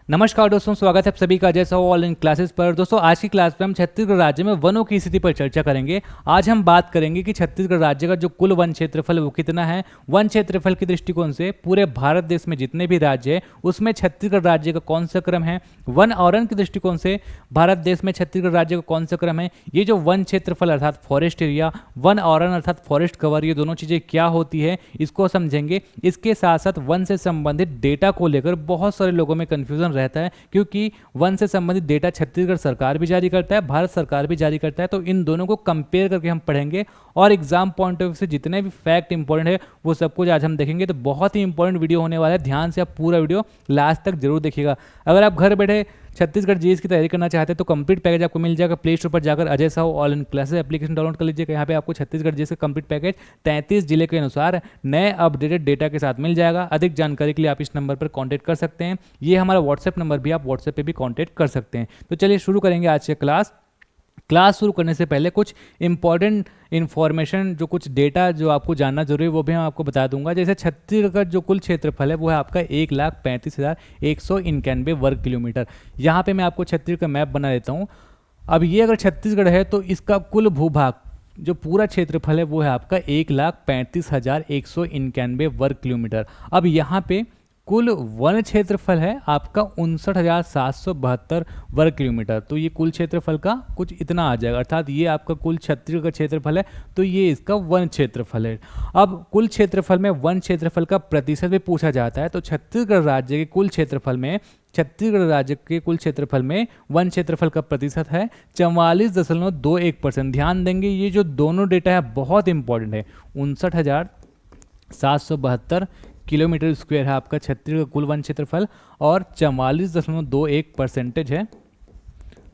नमस्कार दोस्तों, स्वागत है आप सभी का जैसा हो ऑनलाइन क्लासेस पर। दोस्तों आज की क्लास में हम छत्तीसगढ़ राज्य में वनों की स्थिति पर चर्चा करेंगे। आज हम बात करेंगे कि छत्तीसगढ़ राज्य का जो कुल वन क्षेत्रफल वो कितना है। वन क्षेत्रफल के दृष्टिकोण से पूरे भारत देश में जितने भी राज्य हैं उसमें छत्तीसगढ़ राज्य का कौन सा क्रम है। वन आवरण के दृष्टिकोण से भारत देश में छत्तीसगढ़ राज्य का कौन सा क्रम है। ये जो वन क्षेत्रफल अर्थात फॉरेस्ट एरिया, वन आवरण अर्थात फॉरेस्ट कवर, ये दोनों चीज़ें क्या होती है इसको समझेंगे। इसके साथ साथ वन से संबंधित डेटा को लेकर बहुत सारे लोगों में कन्फ्यूजन रहता है, क्योंकि वन से संबंधित डेटा छत्तीसगढ़ सरकार भी जारी करता है, भारत सरकार भी जारी करता है। तो इन दोनों को कंपेयर करके हम पढ़ेंगे और एग्जाम पॉइंट ऑफ व्यू से जितने भी फैक्ट इंपॉर्टेंट है वो सब कुछ आज हम देखेंगे। तो बहुत ही इंपॉर्टेंट वीडियो होने वाला है, ध्यान से आप पूरा वीडियो लास्ट तक जरूर देखिएगा। अगर आप घर बैठे छत्तीसगढ़ जीएस की तैयारी करना चाहते हैं तो कंप्लीट पैकेज आपको मिल जाएगा प्ले स्टोर पर जाकर। Ajay Sahu online classes application download कर लीजिएगा। यहाँ पे आपको छत्तीसगढ़ जीएस का कंप्लीट पैकेज 33 जिले के अनुसार नए अपडेटेड डेटा के साथ मिल जाएगा। अधिक जानकारी के लिए आप इस नंबर पर कॉन्टैक्ट कर सकते हैं। ये हमारा व्हाट्सएप नंबर भी, आप व्हाट्सएप पे भी कॉन्टैक्ट कर सकते हैं। तो चलिए शुरू करेंगे आज से क्लास शुरू करने से पहले कुछ इंपॉर्टेंट इन्फॉर्मेशन, जो कुछ डेटा जो आपको जानना जरूरी है वो भी मैं आपको बता दूंगा। जैसे छत्तीसगढ़ का जो कुल क्षेत्रफल है वो है आपका 1,35,191 वर्ग किलोमीटर। यहाँ पे मैं आपको छत्तीसगढ़ का मैप बना देता हूँ। अब ये अगर छत्तीसगढ़ है तो इसका कुल भूभाग जो पूरा क्षेत्रफल है वो है आपका 1,35,191 वर्ग किलोमीटर। अब यहाँ पे कुल वन क्षेत्रफल है आपका 59,772 वर्ग किलोमीटर। तो ये कुल क्षेत्रफल का कुछ इतना आ जाएगा, अर्थात ये आपका कुल छत्तीसगढ़ का क्षेत्रफल है तो ये इसका वन क्षेत्रफल है। अब कुल क्षेत्रफल में वन क्षेत्रफल का प्रतिशत भी पूछा जाता है, तो छत्तीसगढ़ राज्य के कुल क्षेत्रफल में वन क्षेत्रफल का प्रतिशत है 44.21%। ध्यान देंगे ये जो दोनों डेटा है बहुत इंपॉर्टेंट है। 59,772 किलोमीटर स्क्वायर है आपका छत्तीसगढ़ का कुल वन क्षेत्रफल और 44.21% है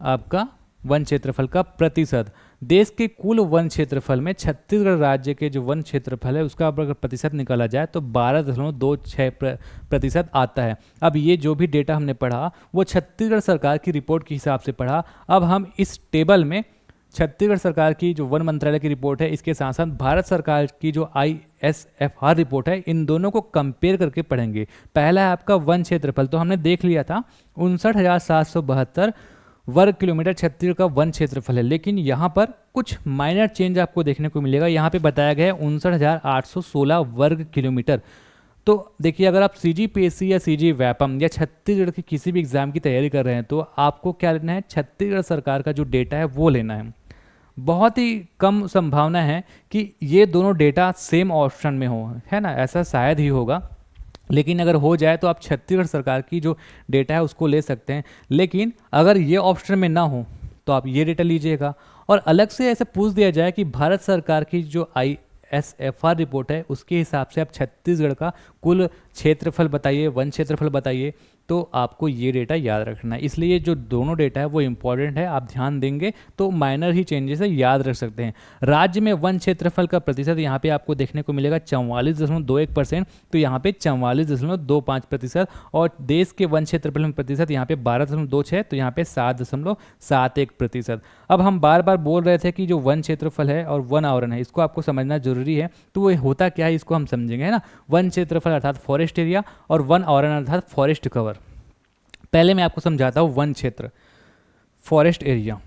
आपका वन क्षेत्रफल का प्रतिशत। देश के कुल वन क्षेत्रफल में छत्तीसगढ़ राज्य के जो वन क्षेत्रफल है उसका अगर प्रतिशत निकाला जाए तो 12.26% आता है। अब ये जो भी डेटा हमने पढ़ा वो छत्तीसगढ़ सरकार की रिपोर्ट के हिसाब से पढ़ा। अब हम इस टेबल में छत्तीसगढ़ सरकार की जो वन मंत्रालय की रिपोर्ट है, इसके साथ साथ भारत सरकार की जो ISFR रिपोर्ट है, इन दोनों को कंपेयर करके पढ़ेंगे। पहला है आपका वन क्षेत्रफल, तो हमने देख लिया था 59,772 वर्ग किलोमीटर छत्तीसगढ़ का वन क्षेत्रफल है, लेकिन यहाँ पर कुछ माइनर चेंज आपको देखने को मिलेगा। यहाँ पे बताया गया है 59,816 वर्ग किलोमीटर। तो देखिए, अगर आप CGPSC या CG व्यापम या छत्तीसगढ़ के किसी भी एग्जाम की तैयारी कर रहे हैं तो आपको क्या लेना है, छत्तीसगढ़ सरकार का जो डेटा है वो लेना है। बहुत ही कम संभावना है कि ये दोनों डेटा सेम ऑप्शन में हो, है ना, ऐसा शायद ही होगा। लेकिन अगर हो जाए तो आप छत्तीसगढ़ सरकार की जो डेटा है उसको ले सकते हैं। लेकिन अगर ये ऑप्शन में ना हो तो आप ये डेटा लीजिएगा। और अलग से ऐसे पूछ दिया जाए कि भारत सरकार की जो ISFR रिपोर्ट है उसके हिसाब से आप छत्तीसगढ़ का कुल क्षेत्रफल बताइए, वन क्षेत्रफल बताइए, तो आपको ये डेटा याद रखना है। इसलिए जो दोनों डेटा है वो इंपॉर्टेंट है, आप ध्यान देंगे तो माइनर ही चेंजेस है, याद रख सकते हैं। राज्य में वन क्षेत्रफल का प्रतिशत यहाँ पे आपको देखने को मिलेगा 44.21%, तो यहाँ पे 44.25%। और देश के वन क्षेत्रफल में प्रतिशत यहाँ पे 12.26, तो यहाँ पे 7.71%। अब हम बार बार बोल रहे थे कि जो वन क्षेत्रफल है और वन आवरण है इसको आपको समझना जरूरी है, तो वो होता क्या है इसको हम समझेंगे, है ना। वन क्षेत्रफल अर्थात फॉरेस्ट एरिया और वन आवरण अर्थात फॉरेस्ट कवर। पहले मैं आपको समझाता हूँ वन क्षेत्र, फॉरेस्ट एरिया।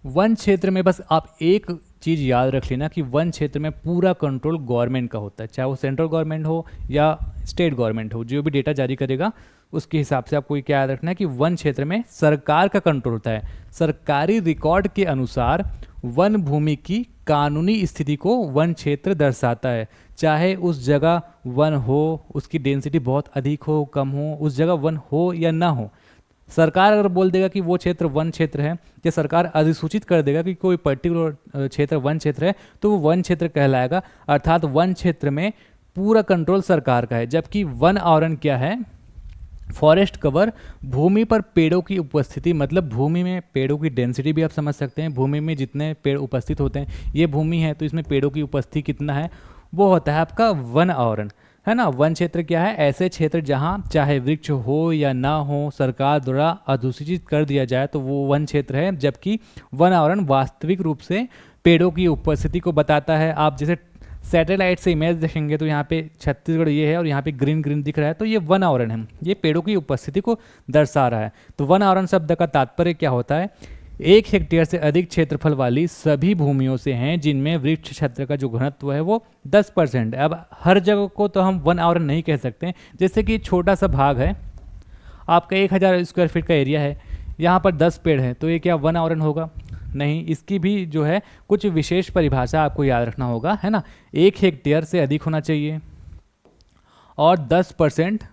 वन क्षेत्र में बस आप एक चीज़ याद रख लेना कि वन क्षेत्र में पूरा कंट्रोल गवर्नमेंट का होता है, चाहे वो सेंट्रल गवर्नमेंट हो या स्टेट गवर्नमेंट हो। जो भी डेटा जारी करेगा उसके हिसाब से आपको क्या याद रखना है कि वन क्षेत्र में सरकार का कंट्रोल होता है। सरकारी रिकॉर्ड के अनुसार वन भूमि की कानूनी स्थिति को वन क्षेत्र दर्शाता है। चाहे उस जगह वन हो, उसकी डेंसिटी बहुत अधिक हो कम हो, उस जगह वन हो या ना हो, सरकार अगर बोल देगा कि वो क्षेत्र वन क्षेत्र है या सरकार अधिसूचित कर देगा कि कोई पर्टिकुलर क्षेत्र वन क्षेत्र है तो वो वन क्षेत्र कहलाएगा। अर्थात वन क्षेत्र में पूरा कंट्रोल सरकार का है। जबकि वन आवरण क्या है, फॉरेस्ट कवर, भूमि पर पेड़ों की उपस्थिति, मतलब भूमि में पेड़ों की डेंसिटी भी आप समझ सकते हैं। भूमि में जितने पेड़ उपस्थित होते हैं, ये भूमि है तो इसमें पेड़ों की उपस्थिति कितना है, वो होता है आपका वन आवरण, है ना। वन क्षेत्र क्या है, ऐसे क्षेत्र जहाँ चाहे वृक्ष हो या ना हो सरकार द्वारा अधिसूचित कर दिया जाए तो वो वन क्षेत्र है। जबकि वन आवरण वास्तविक रूप से पेड़ों की उपस्थिति को बताता है। आप जैसे सैटेलाइट से इमेज देखेंगे तो यहाँ पे छत्तीसगढ़ ये है और यहाँ पे ग्रीन ग्रीन दिख रहा है, तो ये वन आवरण है, ये पेड़ों की उपस्थिति को दर्शा रहा है। तो वन आवरण शब्द का तात्पर्य क्या होता है? 1 हेक्टेयर से अधिक क्षेत्रफल वाली सभी भूमियों से हैं जिनमें वृक्ष क्षेत्र का जो घनत्व है वो 10% है। अब हर जगह को तो हम वन आवरण नहीं कह सकते, जैसे कि छोटा सा भाग है, आपका 1000 स्क्वायर फीट का एरिया है, यहाँ पर 10 पेड़ हैं, तो ये क्या वन आवरण होगा? नहीं, इसकी भी जो है कुछ विशेष परिभाषा आपको याद रखना होगा, है ना। 1 हेक्टेयर से अधिक होना चाहिए और 10%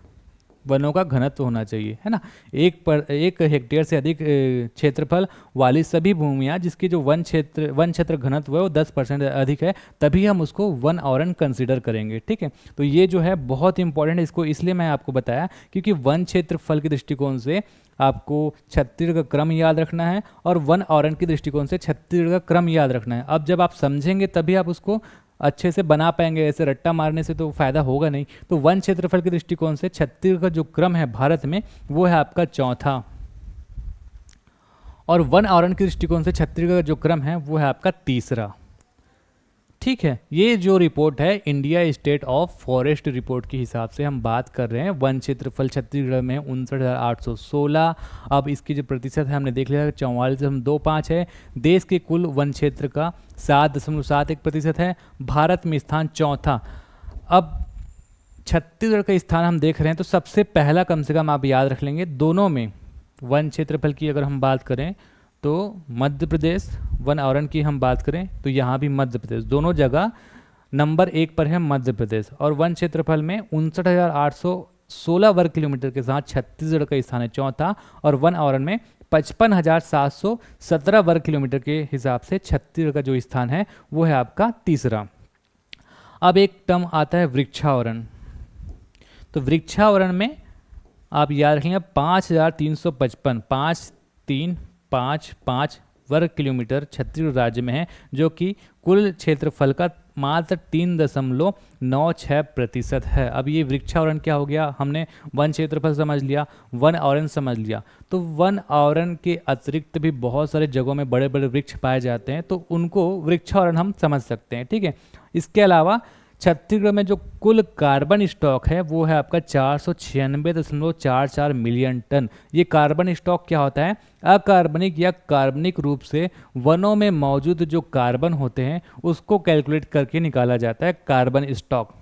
वनों का घनत्व होना चाहिए, है ना। 1 हेक्टेयर से अधिक क्षेत्रफल वाली सभी भूमियाँ जिसकी जो वन क्षेत्र घनत्व है वो 10% अधिक है, तभी हम उसको वन आवरण कंसिडर करेंगे, ठीक है। तो ये जो है बहुत इंपॉर्टेंट है, इसको इसलिए मैं आपको बताया क्योंकि वन क्षेत्रफल के दृष्टिकोण से आपको छत्तीसगढ़ का क्रम याद रखना है और वन आवरण के दृष्टिकोण से छत्तीसगढ़ का क्रम याद रखना है। अब जब आप समझेंगे तभी आप उसको अच्छे से बना पाएंगे, ऐसे रट्टा मारने से तो फायदा होगा नहीं। तो वन क्षेत्रफल के दृष्टिकोण से छत्तीसगढ़ का जो क्रम है भारत में वो है आपका चौथा, और वन आवरण के दृष्टिकोण से छत्तीसगढ़ का जो क्रम है वो है आपका तीसरा, ठीक है। ये जो रिपोर्ट है India state of forest report के हिसाब से हम बात कर रहे हैं। वन क्षेत्रफल छत्तीसगढ़ में 59,816। अब इसकी जो प्रतिशत है हमने देख लिया 44.25 है। देश के कुल वन क्षेत्र का 7.71% है। भारत में स्थान चौथा। अब छत्तीसगढ़ का स्थान हम देख रहे हैं तो सबसे पहला कम से कम आप याद रख लेंगे, दोनों में वन क्षेत्रफल की अगर हम बात करें तो मध्य प्रदेश, वन आवरण की हम बात करें तो यहाँ भी मध्य प्रदेश, दोनों जगह नंबर 1 पर है मध्य प्रदेश। और वन क्षेत्रफल में 59,816 वर्ग किलोमीटर के साथ छत्तीसगढ़ का स्थान है चौथा, और वन आवरण में 55,717 वर्ग किलोमीटर के हिसाब से छत्तीसगढ़ का जो स्थान है वो है आपका तीसरा। अब एक टर्म आता है वृक्षावरण। तो वृक्षावरण में आप याद रखेंगे 5,355 वर्ग किलोमीटर छत्तीसगढ़ राज्य में है, जो कि कुल क्षेत्रफल का मात्र 3.96% है। अब ये वृक्षावरण क्या हो गया? हमने वन क्षेत्रफल समझ लिया, वन आवरण समझ लिया, तो वन आवरण के अतिरिक्त भी बहुत सारे जगहों में बड़े बड़े वृक्ष पाए जाते हैं, तो उनको वृक्षावरण हम समझ सकते हैं, ठीक है। इसके अलावा छत्तीसगढ़ में जो कुल कार्बन स्टॉक है वो है आपका 496.44 मिलियन टन। ये कार्बन स्टॉक क्या होता है? अकार्बनिक या कार्बनिक रूप से वनों में मौजूद जो कार्बन होते हैं उसको कैलकुलेट करके निकाला जाता है कार्बन स्टॉक।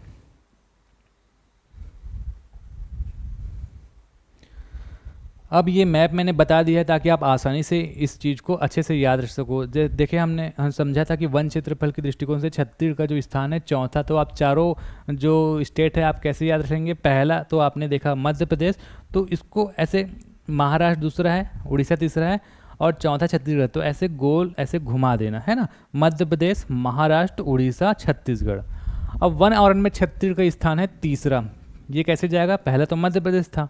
अब ये मैप मैंने बता दिया है ताकि आप आसानी से इस चीज़ को अच्छे से याद रख सको। देखिए हम समझा था कि वन क्षेत्रफल के दृष्टिकोण से छत्तीसगढ़ का जो स्थान है चौथा, तो आप चारों जो स्टेट है आप कैसे याद रखेंगे? पहला तो आपने देखा मध्य प्रदेश, तो इसको ऐसे महाराष्ट्र दूसरा है, उड़ीसा तीसरा है और चौथा छत्तीसगढ़, तो ऐसे गोल ऐसे घुमा देना है ना, मध्य प्रदेश, महाराष्ट्र, उड़ीसा, छत्तीसगढ़। अब वन आवरण में छत्तीसगढ़ का स्थान है तीसरा। ये कैसे जाएगा? पहला तो मध्य प्रदेश था,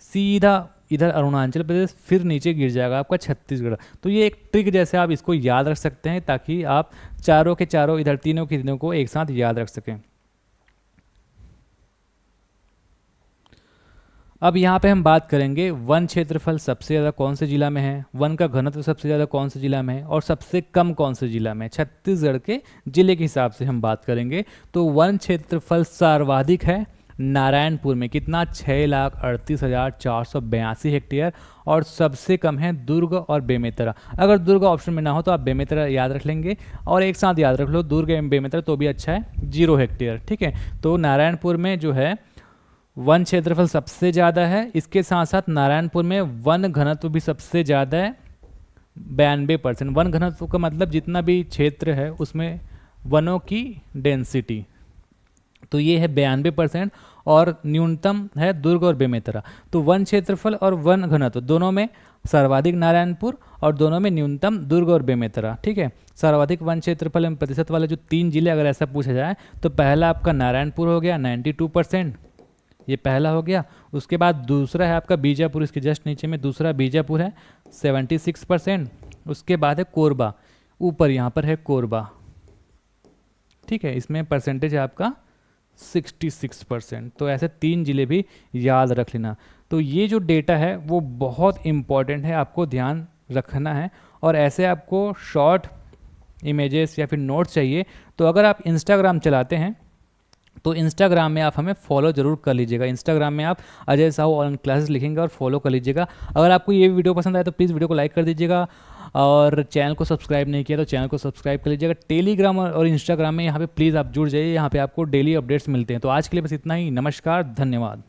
सीधा इधर अरुणाचल प्रदेश, फिर नीचे गिर जाएगा आपका छत्तीसगढ़। तो ये एक ट्रिक जैसे आप इसको याद रख सकते हैं ताकि आप चारों के चारों इधर तीनों के तीनों को एक साथ याद रख सकें। अब यहाँ पे हम बात करेंगे वन क्षेत्रफल सबसे ज़्यादा कौन से जिला में है, वन का घनत्व सबसे ज़्यादा कौन से जिला में है और सबसे कम कौन से जिला में है। छत्तीसगढ़ के जिले के हिसाब से हम बात करेंगे तो वन क्षेत्रफल सर्वाधिक है नारायणपुर में, कितना? 6,38,482 हेक्टेयर, और सबसे कम है दुर्ग और बेमेतरा। अगर दुर्ग ऑप्शन में ना हो तो आप बेमेतरा याद रख लेंगे और एक साथ याद रख लो दुर्ग एवं बेमेतरा, तो भी अच्छा है, 0 हेक्टेयर, ठीक है। तो नारायणपुर में जो है वन क्षेत्रफल सबसे ज़्यादा है, इसके साथ साथ नारायणपुर में वन घनत्व भी सबसे ज़्यादा है 92%। वन घनत्व का मतलब जितना भी क्षेत्र है उसमें वनों की डेंसिटी, तो ये है 92%, और न्यूनतम है दुर्ग और बेमेतरा। तो वन क्षेत्रफल और वन घनत्व दोनों में सर्वाधिक नारायणपुर और दोनों में न्यूनतम दुर्ग और बेमेतरा, ठीक है। सर्वाधिक वन क्षेत्रफल एवं प्रतिशत वाले जो 3 जिले अगर ऐसा पूछा जाए तो पहला आपका नारायणपुर हो गया 92%, ये पहला हो गया। उसके बाद दूसरा है आपका बीजापुर, इसके जस्ट नीचे में दूसरा बीजापुर है 76%। उसके बाद है कोरबा, ऊपर यहाँ पर है कोरबा, ठीक है, इसमें परसेंटेज है आपका 66%। तो ऐसे 3 जिले भी याद रख लेना। तो ये जो डेटा है वो बहुत इम्पॉर्टेंट है, आपको ध्यान रखना है, और ऐसे आपको शॉर्ट इमेजेस या फिर नोट्स चाहिए, तो अगर आप इंस्टाग्राम चलाते हैं तो इंस्टाग्राम में आप हमें फॉलो जरूर कर लीजिएगा। इंस्टाग्राम में आप अजय साहू ऑनलाइन क्लासेस लिखेंगे और फॉलो कर लीजिएगा। अगर आपको ये वीडियो पसंद आए तो प्लीज़ वीडियो को लाइक कर दीजिएगा, और चैनल को सब्सक्राइब नहीं किया तो चैनल को सब्सक्राइब कर लीजिएगा। टेलीग्राम और इंस्टाग्राम में यहाँ पे प्लीज़ आप जुड़ जाइए, यहाँ पे आपको डेली अपडेट्स मिलते हैं। तो आज के लिए बस इतना ही। नमस्कार, धन्यवाद।